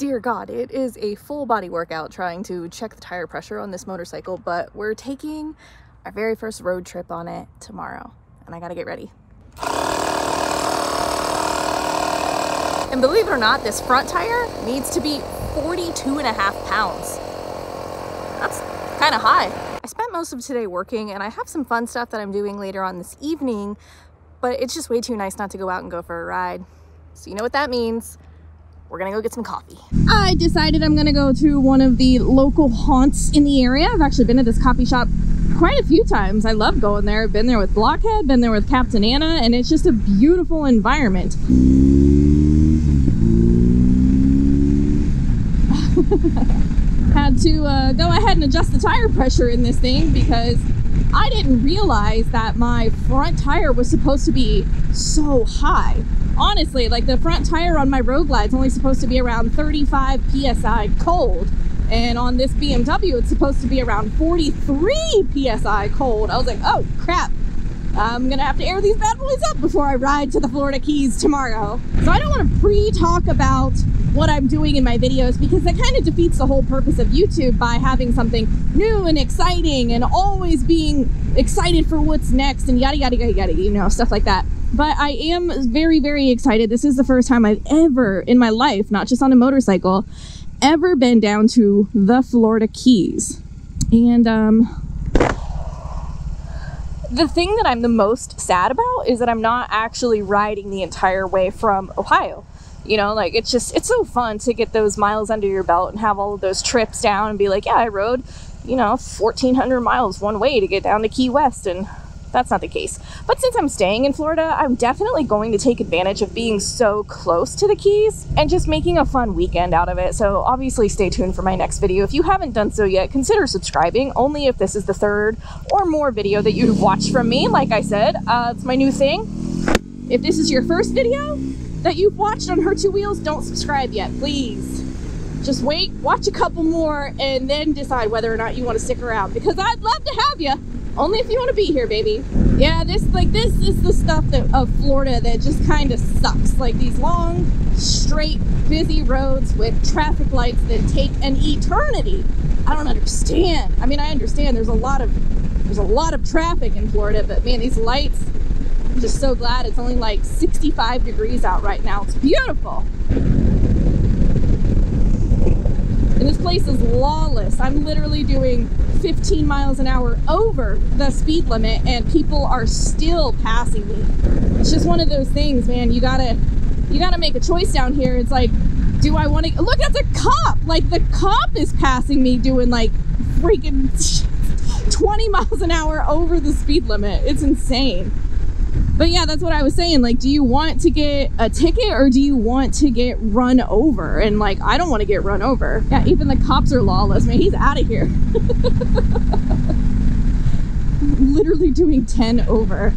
Dear God, it is a full body workout trying to check the tire pressure on this motorcycle, but we're taking our very first road trip on it tomorrow, and I gotta get ready. And believe it or not, this front tire needs to be 42.5 pounds. That's kind of high. I spent most of today working, and I have some fun stuff that I'm doing later on this evening, but it's just way too nice not to go out and go for a ride. So you know what that means. We're gonna go get some coffee. I decided I'm gonna go to one of the local haunts in the area. I've actually been to this coffee shop quite a few times. I love going there. I've been there with Blockhead, been there with Captain Anna, and it's just a beautiful environment. Had to go ahead and adjust the tire pressure in this thing because I didn't realize that my front tire was supposed to be so high. Honestly, like the front tire on my Road Glide's only supposed to be around 35 PSI cold. And on this BMW, it's supposed to be around 43 PSI cold. I was like, oh crap. I'm gonna have to air these bad boys up before I ride to the Florida Keys tomorrow. So I don't want to pre-talk about what I'm doing in my videos because that kind of defeats the whole purpose of YouTube by having something new and exciting and always being excited for what's next and yada yada yada yada, you know, stuff like that. But I am very, very excited. This is the first time I've ever in my life, not just on a motorcycle, ever been down to the Florida Keys. And the thing that I'm the most sad about is that I'm not actually riding the entire way from Ohio. You know, like it's so fun to get those miles under your belt and have all of those trips down and be like, yeah, I rode, you know, 1,400 miles one way to get down to Key West, and that's not the case. But since I'm staying in Florida, I'm definitely going to take advantage of being so close to the Keys and just making a fun weekend out of it. So obviously stay tuned for my next video. If you haven't done so yet, consider subscribing, only if this is the third or more video that you've watched from me. Like I said, it's my new thing. If this is your first video that you've watched on Her Two Wheels, don't subscribe yet, please. Just wait, watch a couple more, and then decide whether or not you want to stick around, because I'd love to have you. Only if you want to be here, baby. Yeah, this is the stuff of Florida that just kind of sucks. Like these long, straight, busy roads with traffic lights that take an eternity. I don't understand. I mean, I understand there's a lot of traffic in Florida, but man, these lights, I'm just so glad it's only like 65 degrees out right now. It's beautiful. And this place is lawless. I'm literally doing 15 miles an hour over the speed limit and people are still passing me. It's just one of those things, man. You gotta make a choice down here. It's like, do I want to look at the cop? Like the cop is passing me doing like freaking 20 miles an hour over the speed limit. It's insane. But yeah, that's what I was saying. Like, do you want to get a ticket or do you want to get run over? And like, I don't want to get run over. Yeah, even the cops are lawless, man. He's out of here. Literally doing 10 over.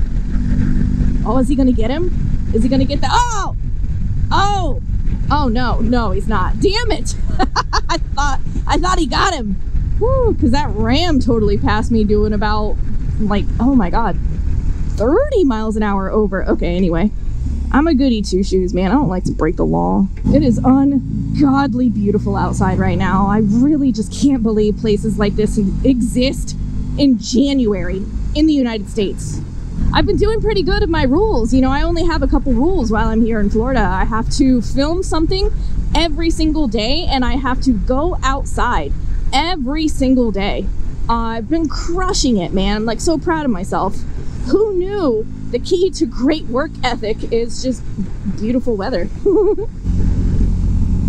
Oh, is he gonna get him? Is he gonna get the, oh no, he's not. Damn it. I thought he got him. Woo, because that Ram totally passed me doing about like, oh my God, 30 miles an hour over. Okay, anyway, I'm a goody two shoes, man. I don't like to break the law. It is ungodly beautiful outside right now. I really just can't believe places like this exist in January in the United States. I've been doing pretty good at my rules. You know, I only have a couple rules while I'm here in Florida. I have to film something every single day and I have to go outside every single day. I've been crushing it, man. I'm like so proud of myself. Who knew the key to great work ethic is just beautiful weather?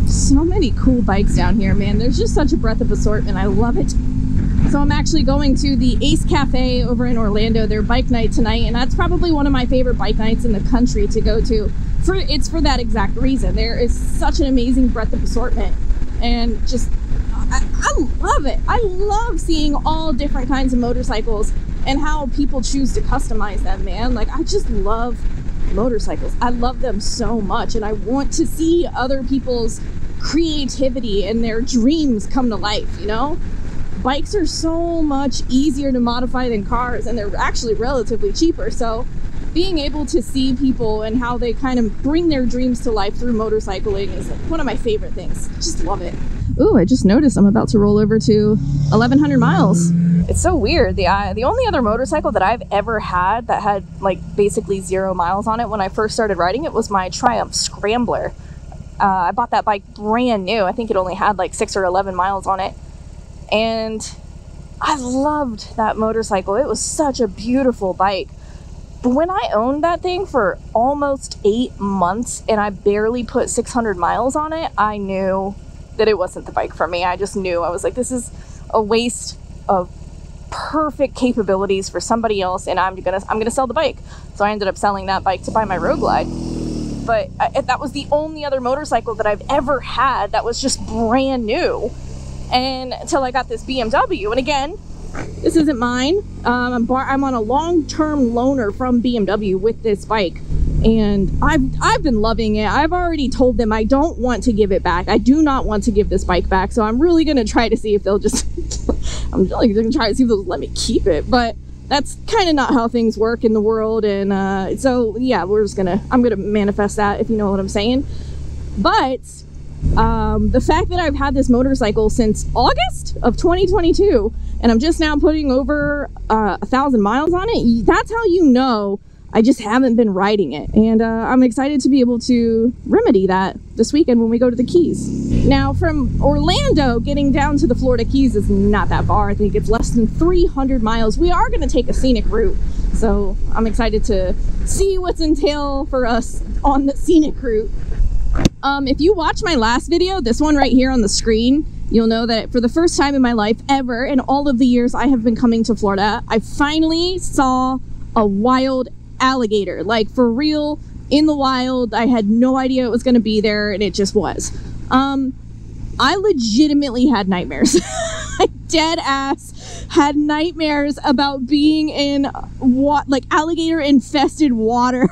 So many cool bikes down here, man. There's just such a breadth of assortment. I love it. So I'm actually going to the Ace Cafe over in Orlando, their bike night tonight, and that's probably one of my favorite bike nights in the country to go to. It's for that exact reason. There is such an amazing breadth of assortment, and just, I love it. I love seeing all different kinds of motorcycles and how people choose to customize them, man. Like, I just love motorcycles. I love them so much, and I want to see other people's creativity and their dreams come to life, you know? Bikes are so much easier to modify than cars, and they're actually relatively cheaper, so being able to see people and how they kind of bring their dreams to life through motorcycling is like one of my favorite things. Just love it. Ooh, I just noticed I'm about to roll over to 1,100 miles. It's so weird. The only other motorcycle that I've ever had that had like basically 0 miles on it when I first started riding it was my Triumph Scrambler. I bought that bike brand new. I think it only had like 6 or 11 miles on it. And I loved that motorcycle. It was such a beautiful bike. But when I owned that thing for almost 8 months and I barely put 600 miles on it, I knew that it wasn't the bike for me. I just knew. I was like, this is a waste of perfect capabilities for somebody else, and I'm gonna sell the bike. So I ended up selling that bike to buy my Road Glide. But that was the only other motorcycle that I've ever had that was just brand new. And until I got this BMW, and again, this isn't mine. I'm on a long-term loaner from BMW with this bike, and I've been loving it. I've already told them I don't want to give it back. I do not want to give this bike back, so I'm really gonna try to see if they'll just I'm really gonna try to see if they'll let me keep it, but that's kind of not how things work in the world. And so yeah, I'm gonna manifest that, if you know what I'm saying. But the fact that I've had this motorcycle since August of 2022 and I'm just now putting over 1,000 miles on it, that's how you know I just haven't been riding it. And I'm excited to be able to remedy that this weekend when we go to the Keys. Now, from Orlando getting down to the Florida Keys is not that far. I think it's less than 300 miles. We are going to take a scenic route, so I'm excited to see what's entail for us on the scenic route. If you watch my last video, this one right here on the screen, you'll know that for the first time in my life ever, in all of the years I have been coming to Florida, I finally saw a wild alligator. Like, for real, in the wild. I had no idea it was going to be there, and it just was. I legitimately had nightmares. I dead ass had nightmares about being in like alligator infested water.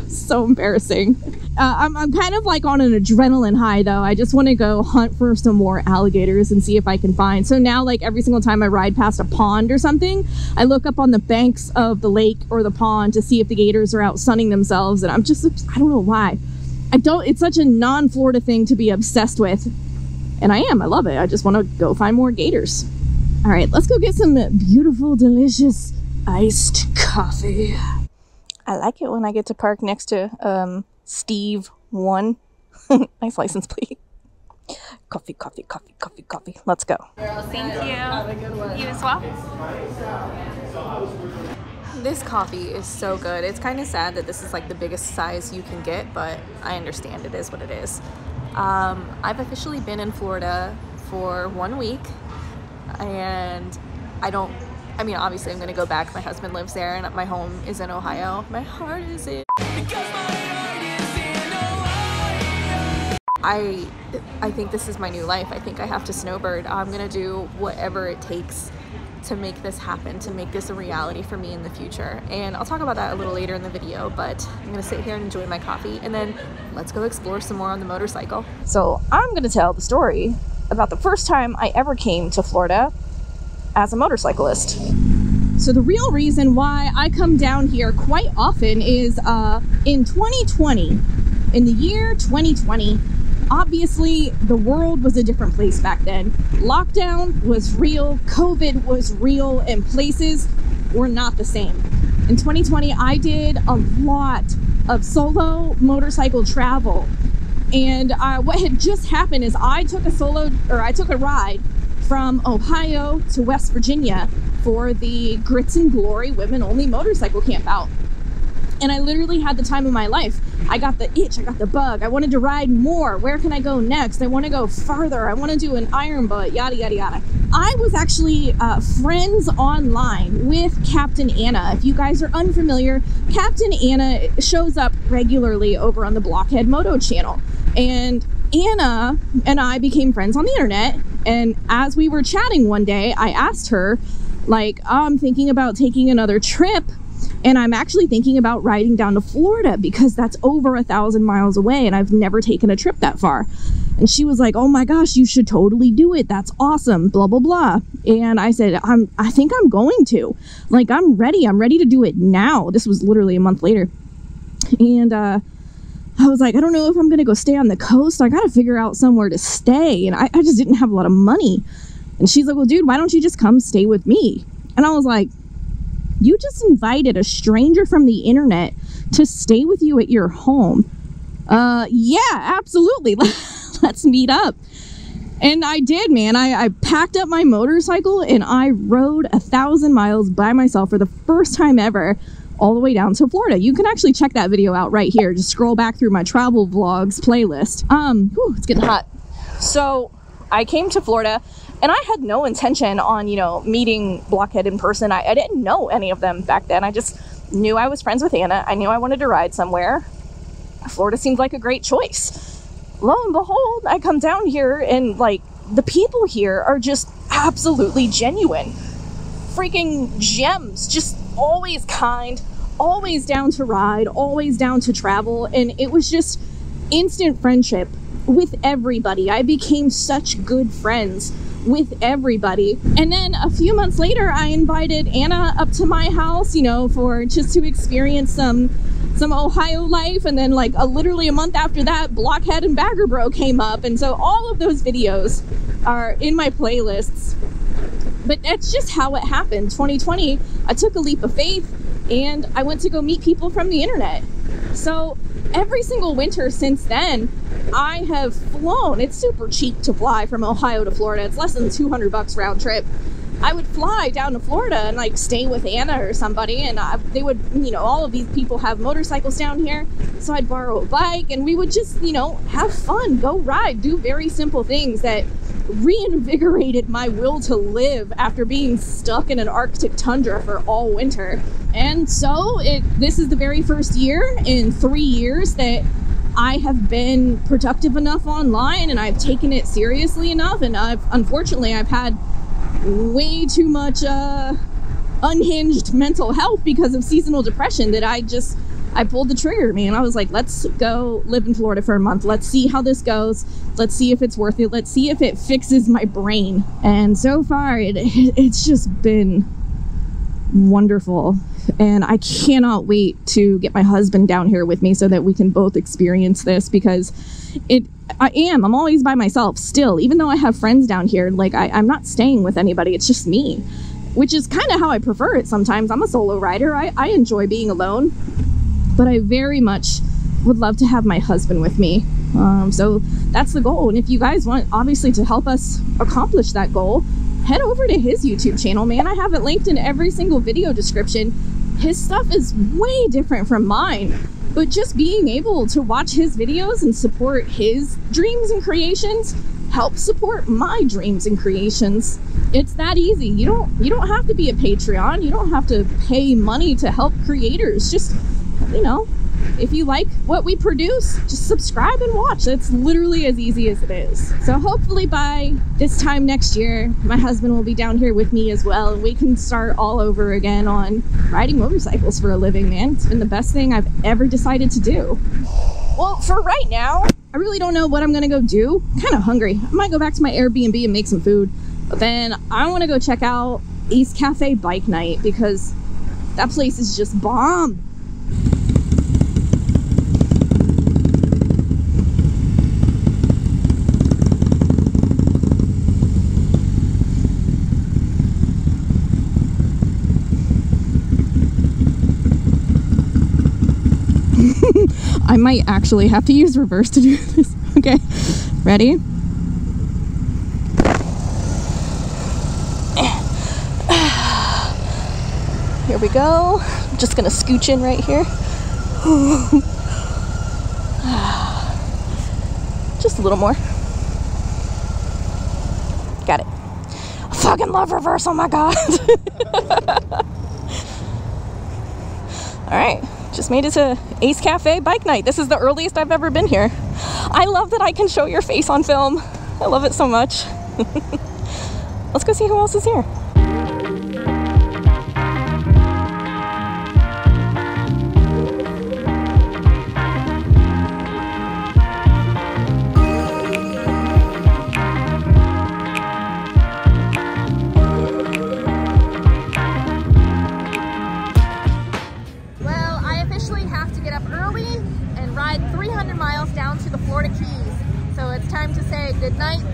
So embarrassing. I'm kind of like on an adrenaline high though. I just want to go hunt for some more alligators and see if I can find. So now, like, every single time I ride past a pond or something, I look up on the banks of the lake or the pond to see if the gators are out sunning themselves. And I don't know why. It's such a non-Florida thing to be obsessed with. And I love it. I just want to go find more gators. All right, let's go get some beautiful, delicious iced coffee. I like it when I get to park next to Steve 1. Nice license plate. Coffee, coffee, coffee, coffee, coffee. Let's go. Thank you. Have a good one. You as well. This coffee is so good. It's kind of sad that this is like the biggest size you can get, but I understand it is what it is. I've officially been in Florida for 1 week, and I mean, obviously I'm gonna go back. My husband lives there and my home is in Ohio. My heart is in I think this is my new life. I think I have to snowbird. I'm gonna do whatever it takes to make this happen, to make this a reality for me in the future. And I'll talk about that a little later in the video, but I'm gonna sit here and enjoy my coffee, and then let's go explore some more on the motorcycle. So I'm gonna tell the story about the first time I ever came to Florida as a motorcyclist. So the real reason why I come down here quite often is in 2020, in the year 2020, obviously the world was a different place back then. Lockdown was real, COVID was real, and places were not the same. In 2020, I did a lot of solo motorcycle travel. And what had just happened is I took a ride from Ohio to West Virginia for the Grits and Glory Women Only Motorcycle Camp Out. And I literally had the time of my life. I got the itch, I got the bug. I wanted to ride more. Where can I go next? I want to go farther. I want to do an iron butt, yada, yada, yada. I was actually friends online with Captain Anna. If you guys are unfamiliar, Captain Anna shows up regularly over on the Blockhead Moto channel. And Anna and I became friends on the internet. And as we were chatting one day, I asked her, like, I'm thinking about taking another trip. And I'm actually thinking about riding down to Florida because that's over 1,000 miles away and I've never taken a trip that far. And she was like, oh my gosh, you should totally do it. That's awesome, blah, blah, blah. And I said, I think I'm going to. Like, I'm ready. I'm ready to do it now. This was literally a month later. And I was like, I don't know if I'm going to go stay on the coast. I got to figure out somewhere to stay. And I just didn't have a lot of money. And she's like, well, dude, why don't you just come stay with me? And I was like, you just invited a stranger from the internet to stay with you at your home. Yeah, absolutely. Let's meet up. And I did, man. I packed up my motorcycle and I rode 1,000 miles by myself for the first time ever, all the way down to Florida. You can actually check that video out right here. Just scroll back through my travel vlogs playlist. It's getting hot. So I came to Florida and I had no intention on, you know, meeting Blockhead in person. I didn't know any of them back then. I just knew I was friends with Anna. I knew I wanted to ride somewhere. Florida seemed like a great choice. Lo and behold, I come down here and like the people here are just absolutely genuine. Freaking gems, just always kind, always down to ride, always down to travel. And it was just instant friendship with everybody. I became such good friends with everybody. And then a few months later, I invited Anna up to my house, you know, for just to experience some Ohio life. And then like literally a month after that, Blockhead and Bagger Bro came up. And so all of those videos are in my playlists. But that's just how it happened. 2020, I took a leap of faith and I went to go meet people from the internet. So every single winter since then, I have flown. It's super cheap to fly from Ohio to Florida. It's less than $200 round trip. I would fly down to Florida and like stay with Anna or somebody, and they would, you know, all of these people have motorcycles down here, so I'd borrow a bike and we would just, you know, have fun, go ride, do very simple things that reinvigorated my will to live after being stuck in an Arctic tundra for all winter. And so this is the very first year in 3 years that I have been productive enough online and I've taken it seriously enough, and unfortunately I've had way too much unhinged mental health because of seasonal depression that I pulled the trigger, man. I was like, let's go live in Florida for a month. Let's see how this goes. Let's see if it's worth it. Let's see if it fixes my brain. And so far, it's just been wonderful. And I cannot wait to get my husband down here with me so that we can both experience this, because I'm always by myself still, even though I have friends down here. Like I'm not staying with anybody. It's just me, which is kind of how I prefer it sometimes. I'm a solo rider. I enjoy being alone, but I very much would love to have my husband with me. So that's the goal. And if you guys want, obviously, to help us accomplish that goal, head over to his YouTube channel, man. I have it linked in every single video description. His stuff is way different from mine, but just being able to watch his videos and support his dreams and creations helps support my dreams and creations. It's that easy. You don't have to be a Patreon. You don't have to pay money to help creators. Just, you know, if you like what we produce, just subscribe and watch. It's literally as easy as it is. So hopefully by this time next year, my husband will be down here with me as well, and we can start all over again on riding motorcycles for a living, man. It's been the best thing I've ever decided to do. Well, for right now, I really don't know what I'm gonna go do. I'm kind of hungry. I might go back to my Airbnb and make some food, but then I want to go check out Ace Cafe Bike Night because that place is just bomb. I might actually have to use reverse to do this. Okay, ready? Here we go. I'm just gonna scooch in right here. Just a little more. Got it. I fucking love reverse, oh my god. Alright, just made it to Ace Cafe Bike Night. This is the earliest I've ever been here. I love that I can show your face on film. I love it so much. Let's go see who else is here.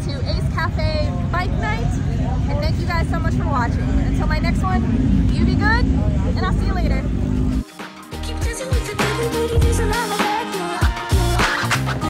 to Ace Cafe Bike Night. And thank you guys so much for watching. Until my next one, you be good, and I'll see you later.